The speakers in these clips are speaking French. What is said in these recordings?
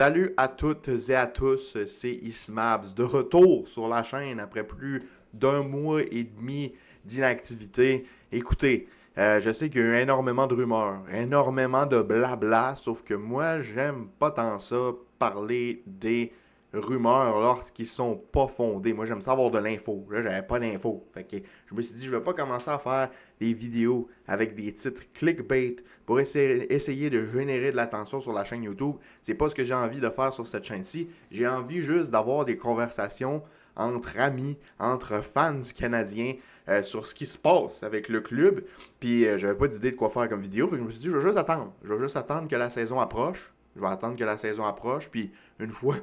Salut à toutes et à tous, c'est Ismabs de retour sur la chaîne après plus d'un mois et demi d'inactivité. Écoutez, je sais qu'il y a eu énormément de rumeurs, énormément de blabla, sauf que moi, j'aime pas tant ça, parler des rumeurs lorsqu'ils sont pas fondés. Moi, j'aime ça avoir de l'info. Là, j'avais pas d'info. Fait que je me suis dit, je vais pas commencer à faire des vidéos avec des titres clickbait pour essayer de générer de l'attention sur la chaîne YouTube. C'est pas ce que j'ai envie de faire sur cette chaîne-ci. J'ai envie juste d'avoir des conversations entre amis, entre fans du Canadien, sur ce qui se passe avec le club. Puis j'avais pas d'idée de quoi faire comme vidéo. Fait que je me suis dit, je vais juste attendre. Je vais juste attendre que la saison approche. Je vais attendre que la saison approche. Puis une fois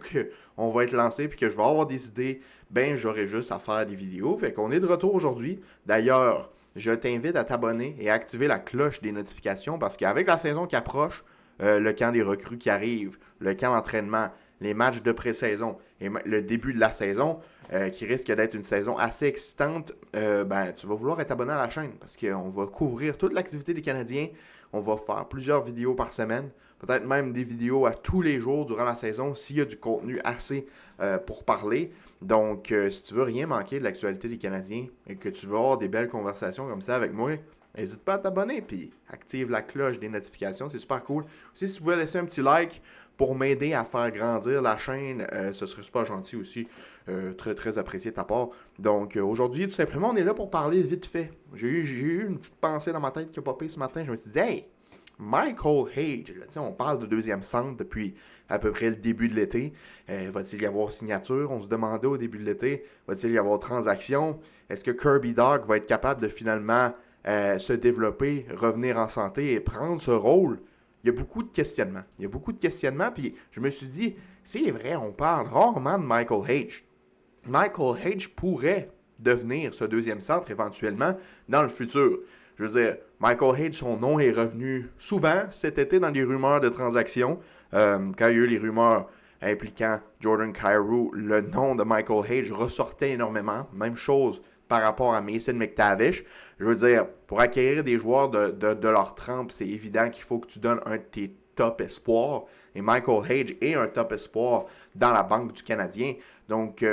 qu'on va être lancé puis que je vais avoir des idées, ben j'aurai juste à faire des vidéos. Fait qu'on est de retour aujourd'hui. D'ailleurs, je t'invite à t'abonner et à activer la cloche des notifications parce qu'avec la saison qui approche, le camp des recrues qui arrive, le camp d'entraînement, les matchs de pré-saison et le début de la saison, qui risque d'être une saison assez excitante, ben, tu vas vouloir être abonné à la chaîne parce qu'on va couvrir toute l'activité des Canadiens. On va faire plusieurs vidéos par semaine, peut-être même des vidéos à tous les jours durant la saison s'il y a du contenu assez pour parler. Donc, si tu veux rien manquer de l'actualité des Canadiens et que tu veux avoir des belles conversations comme ça avec moi, n'hésite pas à t'abonner puis active la cloche des notifications, c'est super cool. Aussi, si tu pouvais laisser un petit like pour m'aider à faire grandir la chaîne, ce serait super gentil aussi, très très apprécié de ta part. Donc aujourd'hui, tout simplement, on est là pour parler vite fait. J'ai eu une petite pensée dans ma tête qui a popé ce matin, je me suis dit, hey, Michael Hage, là, on parle de deuxième centre depuis à peu près le début de l'été. Va-t-il y avoir signature? On se demandait au début de l'été, va-t-il y avoir transaction? Est-ce que Kirby Dog va être capable de finalement se développer, revenir en santé et prendre ce rôle? Il y a beaucoup de questionnements. Il y a beaucoup de questionnements, puis je me suis dit, c'est vrai, on parle rarement de Michael Hage. Michael Hage pourrait devenir ce deuxième centre éventuellement dans le futur. Je veux dire, Michael Hage, son nom est revenu souvent cet été dans les rumeurs de transactions. Quand il y a eu les rumeurs impliquant Jordan Kyrou, le nom de Michael Hage ressortait énormément. Même chose par rapport à Mason McTavish. Je veux dire, pour acquérir des joueurs de leur trempe, c'est évident qu'il faut que tu donnes un de tes top espoirs. Et Michael Hage est un top espoir dans la banque du Canadien. Donc,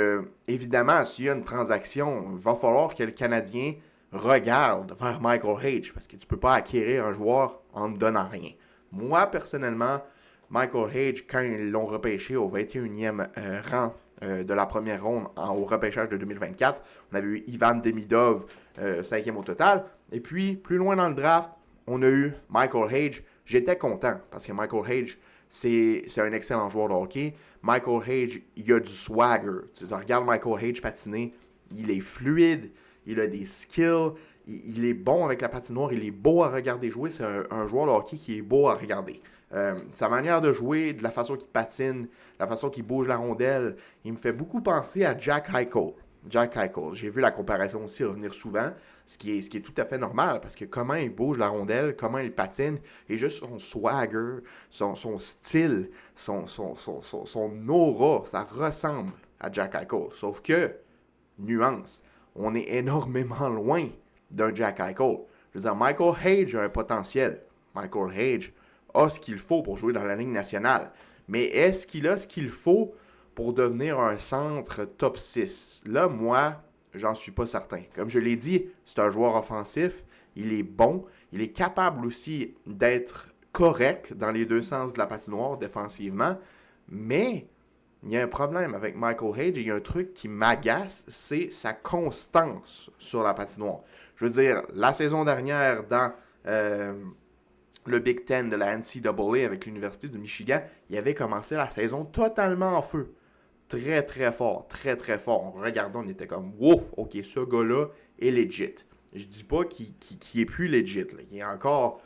évidemment, s'il y a une transaction, il va falloir que le Canadien regarde vers Michael Hage parce que tu ne peux pas acquérir un joueur en ne donnant rien. Moi, personnellement, Michael Hage, quand ils l'ont repêché au 21e rang de la première ronde au repêchage de 2024, on avait eu Ivan Demidov, 5e au total. Et puis, plus loin dans le draft, on a eu Michael Hage. J'étais content parce que Michael Hage, c'est un excellent joueur de hockey. Michael Hage, il a du swagger. Tu regardes Michael Hage patiner, il est fluide, il a des skills, il est bon avec la patinoire, il est beau à regarder jouer. C'est un joueur de hockey qui est beau à regarder. Sa manière de jouer, de la façon qu'il patine, la façon qu'il bouge la rondelle, il me fait beaucoup penser à Jack Eichel. Jack Eichel. J'ai vu la comparaison aussi revenir souvent, ce qui est tout à fait normal, parce que comment il bouge la rondelle, comment il patine, et juste son swagger, son style, son aura, ça ressemble à Jack Eichel. Sauf que, nuance, on est énormément loin d'un Jack Eichel. Je veux dire, Michael Hage a un potentiel. Michael Hage a ce qu'il faut pour jouer dans la Ligue nationale. Mais est-ce qu'il a ce qu'il faut pour devenir un centre top 6? Là, moi, j'en suis pas certain. Comme je l'ai dit, c'est un joueur offensif. Il est bon. Il est capable aussi d'être correct dans les deux sens de la patinoire défensivement. Mais il y a un problème avec Michael Hage. Il y a un truc qui m'agace, c'est sa constance sur la patinoire. Je veux dire, la saison dernière, dans le Big Ten de la NCAA avec l'Université du Michigan, il avait commencé la saison totalement en feu. Très, très fort. Très, très fort. On regardait, on était comme, wow, ok, ce gars-là est legit. Je dis pas qu'il est plus legit. Là. Il est encore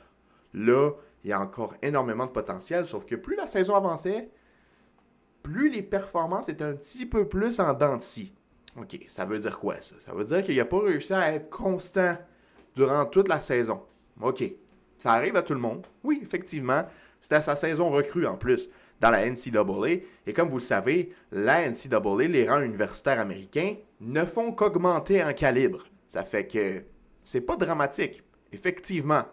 là. Il y a encore énormément de potentiel. Sauf que plus la saison avançait, plus les performances étaient un petit peu plus en dents de scie. Ok, ça veut dire quoi ça? Ça veut dire qu'il n'a pas réussi à être constant durant toute la saison. Ok, ça arrive à tout le monde. Oui, effectivement, c'était sa saison recrue en plus dans la NCAA. Et comme vous le savez, la NCAA, les rangs universitaires américains, ne font qu'augmenter en calibre. Ça fait que c'est pas dramatique. Effectivement,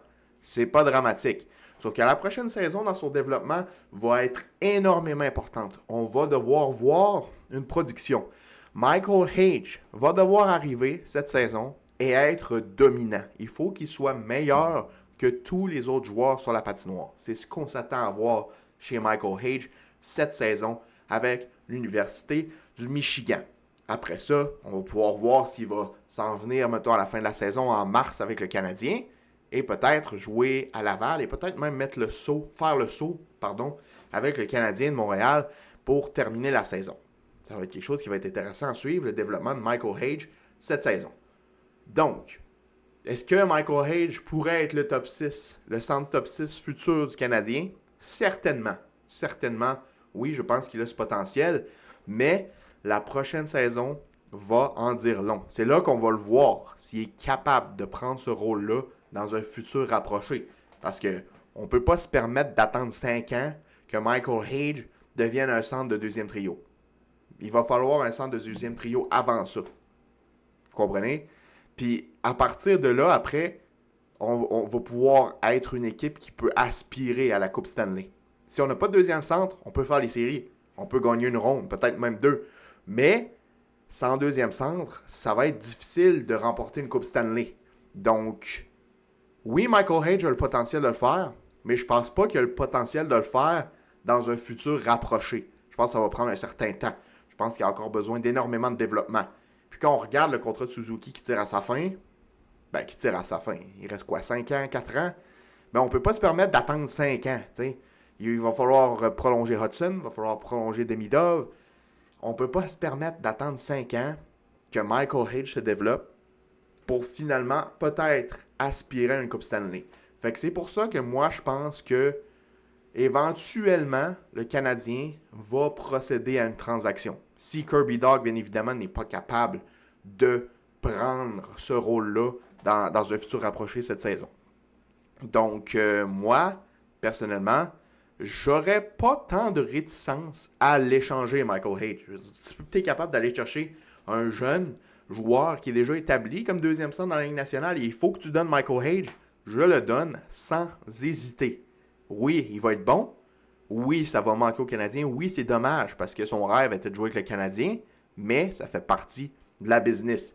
c'est pas dramatique. Sauf que la prochaine saison, dans son développement, va être énormément importante. On va devoir voir une production. Michael Hage va devoir arriver cette saison et être dominant. Il faut qu'il soit meilleur que tous les autres joueurs sur la patinoire. C'est ce qu'on s'attend à voir chez Michael Hage cette saison avec l'Université du Michigan. Après ça, on va pouvoir voir s'il va s'en venir, mettons, à la fin de la saison en mars avec le Canadien et peut-être jouer à Laval et peut-être même faire le saut, avec le Canadien de Montréal pour terminer la saison. Ça va être quelque chose qui va être intéressant à suivre, le développement de Michael Hage cette saison. Donc, est-ce que Michael Hage pourrait être le top 6, le centre top 6 futur du Canadien? Certainement. Certainement, oui, je pense qu'il a ce potentiel, mais la prochaine saison va en dire long. C'est là qu'on va le voir, s'il est capable de prendre ce rôle-là dans un futur rapproché. Parce qu'on ne peut pas se permettre d'attendre 5 ans que Michael Hage devienne un centre de deuxième trio. Il va falloir un centre de deuxième trio avant ça. Vous comprenez? Puis à partir de là, après, on va pouvoir être une équipe qui peut aspirer à la Coupe Stanley. Si on n'a pas de deuxième centre, on peut faire les séries. On peut gagner une ronde, peut-être même 2. Mais sans deuxième centre, ça va être difficile de remporter une Coupe Stanley. Donc, oui, Michael Hage a le potentiel de le faire, mais je pense pas qu'il a le potentiel de le faire dans un futur rapproché. Je pense que ça va prendre un certain temps. Je pense qu'il y a encore besoin d'énormément de développement. Puis quand on regarde le contrat de Suzuki qui tire à sa fin, il reste quoi, 5 ans, 4 ans? Mais on ne peut pas se permettre d'attendre 5 ans, t'sais. Il va falloir prolonger Hudson, il va falloir prolonger Demidov. On ne peut pas se permettre d'attendre 5 ans que Michael Hage se développe pour finalement peut-être aspirer à une Coupe Stanley. Fait que c'est pour ça que moi je pense que éventuellement le Canadien va procéder à une transaction. Si Kirby Dach, bien évidemment, n'est pas capable de prendre ce rôle-là dans un futur rapproché cette saison. Donc moi, personnellement, j'aurais pas tant de réticence à l'échanger, Michael Hage. Tu es capable d'aller chercher un jeune joueur qui est déjà établi comme deuxième centre dans la Ligue nationale et il faut que tu donnes Michael Hage, je le donne sans hésiter. Oui, il va être bon. Oui, ça va manquer au Canadien. Oui, c'est dommage parce que son rêve était de jouer avec le Canadien, mais ça fait partie de la business.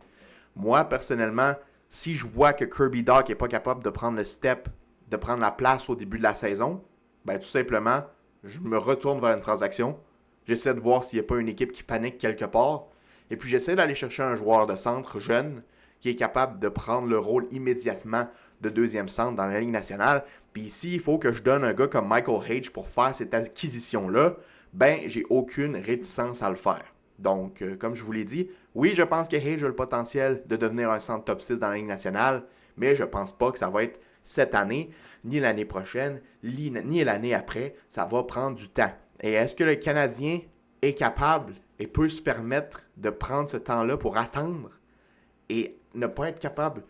Moi, personnellement, si je vois que Kirby Dach n'est pas capable de prendre le step, de prendre la place au début de la saison, ben tout simplement, je me retourne vers une transaction. J'essaie de voir s'il n'y a pas une équipe qui panique quelque part. Et puis j'essaie d'aller chercher un joueur de centre jeune qui est capable de prendre le rôle immédiatement de deuxième centre dans la Ligue nationale. Puis ici, il faut que je donne un gars comme Michael Hage pour faire cette acquisition-là. Ben, j'ai aucune réticence à le faire. Donc, comme je vous l'ai dit, oui, je pense que Hage a le potentiel de devenir un centre top 6 dans la Ligue nationale, mais je pense pas que ça va être cette année, ni l'année prochaine, ni l'année après. Ça va prendre du temps. Et est-ce que le Canadien est capable et peut se permettre de prendre ce temps-là pour attendre et ne pas être capable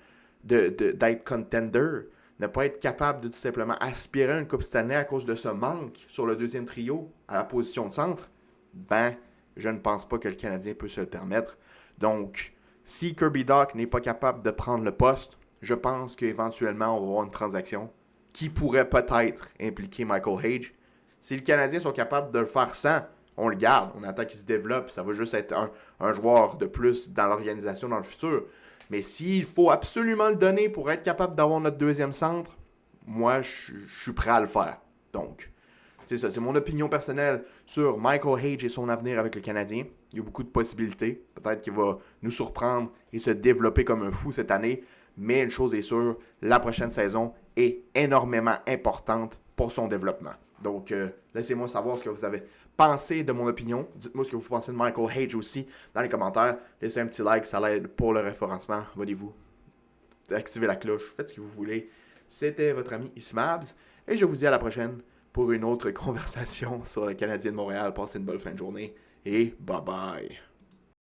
d'être contender, ne pas être capable de tout simplement aspirer à une Coupe Stanley à cause de ce manque sur le deuxième trio à la position de centre? Ben, je ne pense pas que le Canadien peut se le permettre. Donc, si Kirby Dach n'est pas capable de prendre le poste, je pense qu'éventuellement, on va avoir une transaction qui pourrait peut-être impliquer Michael Hage. Si le Canadien sont capables de le faire sans, on le garde, on attend qu'il se développe, ça va juste être un joueur de plus dans l'organisation dans le futur. Mais s'il faut absolument le donner pour être capable d'avoir notre deuxième centre, moi, je suis prêt à le faire. Donc, c'est ça, c'est mon opinion personnelle sur Michael Hage et son avenir avec le Canadien. Il y a beaucoup de possibilités. Peut-être qu'il va nous surprendre et se développer comme un fou cette année. Mais une chose est sûre, la prochaine saison est énormément importante pour son développement. Donc, laissez-moi savoir ce que vous avez pensé de mon opinion. Dites-moi ce que vous pensez de Michael Hage aussi dans les commentaires. Laissez un petit like, ça l'aide pour le référencement. Abonnez-vous. Activez la cloche. Faites ce que vous voulez. C'était votre ami Ismabs. Et je vous dis à la prochaine pour une autre conversation sur le Canadien de Montréal. Passez une bonne fin de journée. Et bye bye.